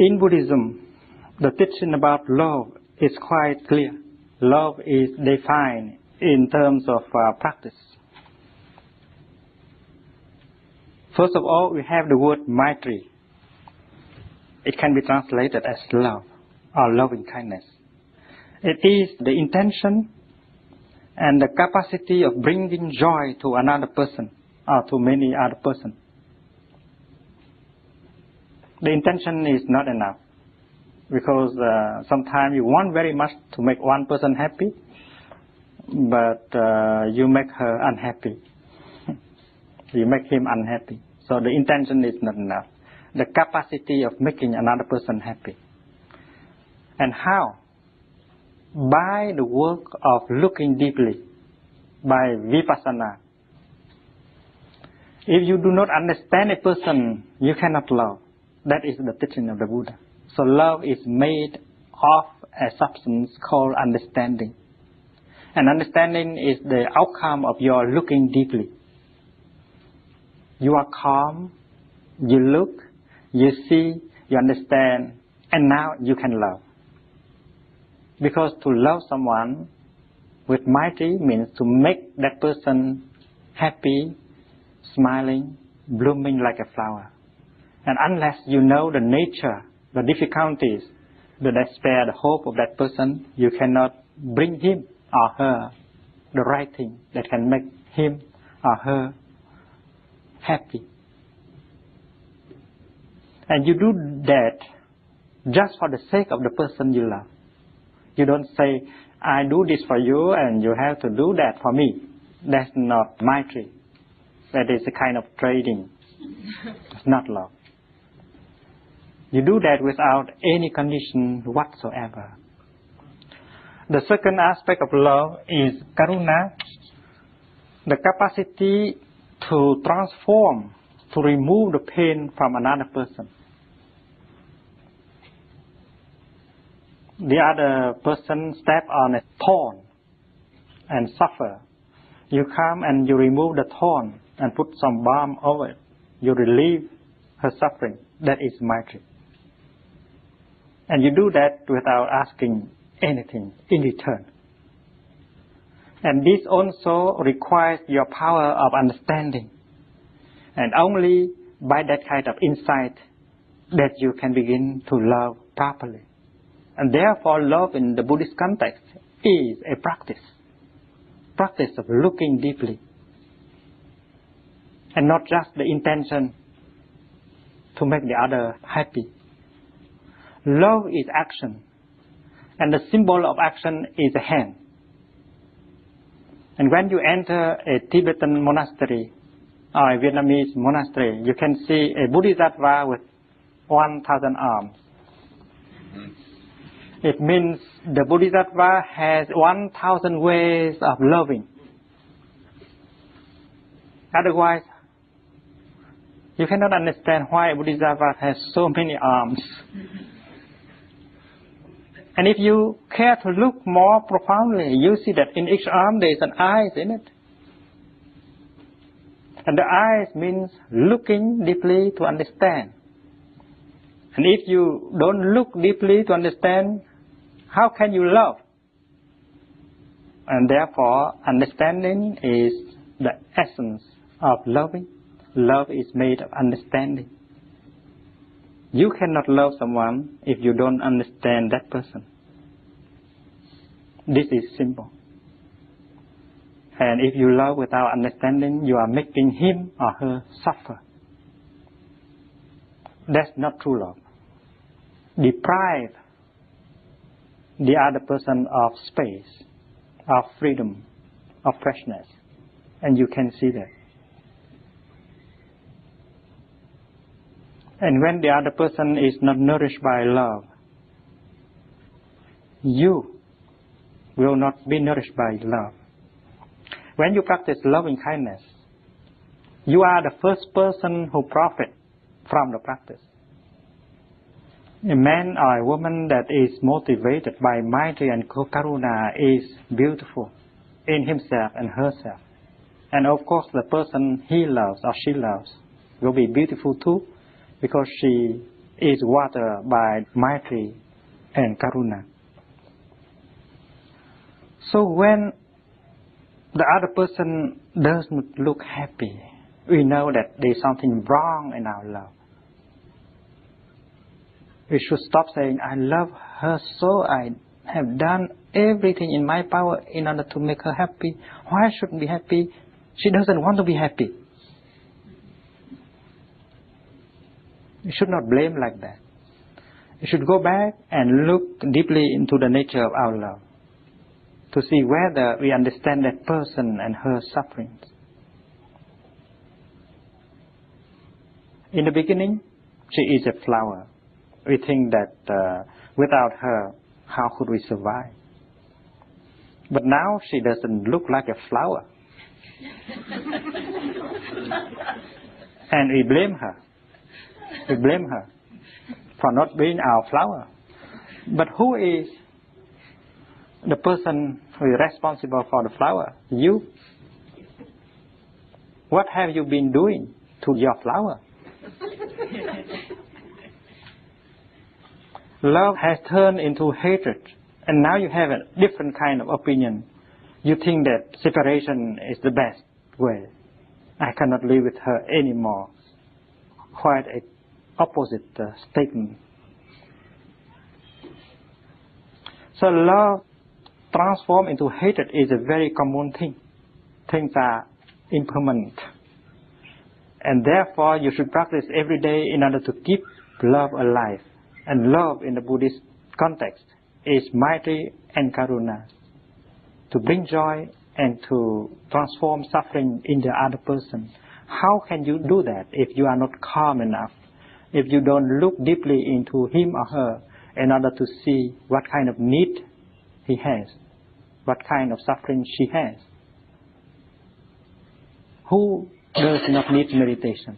In Buddhism, the teaching about love is quite clear. Love is defined in terms of practice. First of all, we have the word Maitri. It can be translated as love or loving kindness. It is the intention and the capacity of bringing joy to another person or to many other persons. The intention is not enough because sometimes you want very much to make one person happy, but you make her unhappy. You make him unhappy. So the intention is not enough. The capacity of making another person happy. And how? By the work of looking deeply, by vipassana. If you do not understand a person, you cannot love. That is the teaching of the Buddha. So love is made of a substance called understanding. And understanding is the outcome of your looking deeply. You are calm, you look, you see, you understand, and now you can love. Because to love someone with Maitri means to make that person happy, smiling, blooming like a flower. And unless you know the nature, the difficulties, the despair, the hope of that person, you cannot bring him or her the right thing that can make him or her happy. And you do that just for the sake of the person you love. You don't say, I do this for you and you have to do that for me. That's not Maitri. That is a kind of trading. It's not love. You do that without any condition whatsoever. The second aspect of love is karuna, the capacity to transform, to remove the pain from another person. The other person step on a thorn and suffer. You come and you remove the thorn and put some balm over it. You relieve her suffering. That is Maitri. And you do that without asking anything in return. And this also requires your power of understanding. And only by that kind of insight that you can begin to love properly. And therefore love in the Buddhist context is a practice. Practice of looking deeply. And not just the intention to make the other happy. Love is action. And the symbol of action is a hand. And when you enter a Tibetan monastery or a Vietnamese monastery, you can see a Bodhisattva with 1,000 arms. It means the Bodhisattva has 1,000 ways of loving. Otherwise, you cannot understand why a Bodhisattva has so many arms. And if you care to look more profoundly, you see that in each arm there is an eye in it. And the eyes means looking deeply to understand. And if you don't look deeply to understand, how can you love? And therefore, understanding is the essence of loving. Love is made of understanding. You cannot love someone if you don't understand that person. This is simple. And if you love without understanding, you are making him or her suffer. That's not true love. Deprive the other person of space, of freedom, of freshness. And you can see that. And when the other person is not nourished by love, you will not be nourished by love. When you practice loving kindness, you are the first person who profits from the practice. A man or a woman that is motivated by Maitri and Karuna is beautiful in himself and herself. And of course, the person he loves or she loves will be beautiful too, because she is watered by Maitri and Karuna. So when the other person does not look happy, we know that there is something wrong in our love. We should stop saying, I love her so, I have done everything in my power in order to make her happy. Why shouldn't be happy? She doesn't want to be happy. You should not blame like that. You should go back and look deeply into the nature of our love to see whether we understand that person and her sufferings. In the beginning, she is a flower. We think that without her, how could we survive? But now she doesn't look like a flower. And we blame her. We blame her for not being our flower. But who is the person who is responsible for the flower? You. What have you been doing to your flower? Love has turned into hatred, and now you have a different kind of opinion. You think that separation is the best way. I cannot live with her anymore. Quite an opposite statement. So love transformed into hatred is a very common thing. Things are impermanent. And therefore you should practice every day in order to keep love alive. And love in the Buddhist context is Maitri and Karuna. To bring joy and to transform suffering in the other person. How can you do that if you are not calm enough? If you don't look deeply into him or her in order to see what kind of need he has, what kind of suffering she has? Who does not need meditation?